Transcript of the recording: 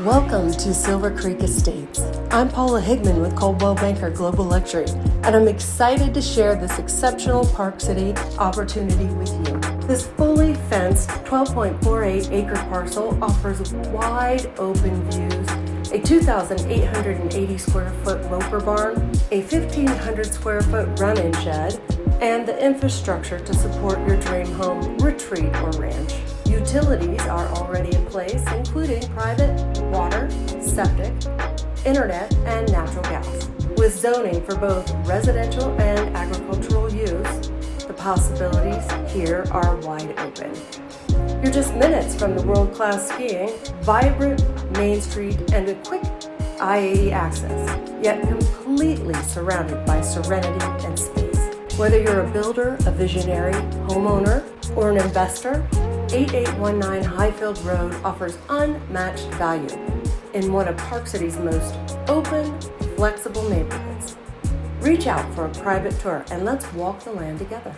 Welcome to Silver Creek Estates. I'm Paula Higman with Coldwell Banker Global Luxury, and I'm excited to share this exceptional Park City opportunity with you. This fully fenced 12.48 acre parcel offers wide open views, a 2,880 square foot roper barn, a 1,500 square foot run-in shed, and the infrastructure to support your dream home, retreat, or ranch. Utilities are already in place, including private water, septic, internet, and natural gas. With zoning for both residential and agricultural use, the possibilities here are wide open. You're just minutes from the world-class skiing, vibrant Main Street, and a quick I-80 access, yet completely surrounded by serenity and space. Whether you're a builder, a visionary, homeowner, or an investor, 8819 Highfield Road offers unmatched value in one of Park City's most open, flexible neighborhoods. Reach out for a private tour and let's walk the land together.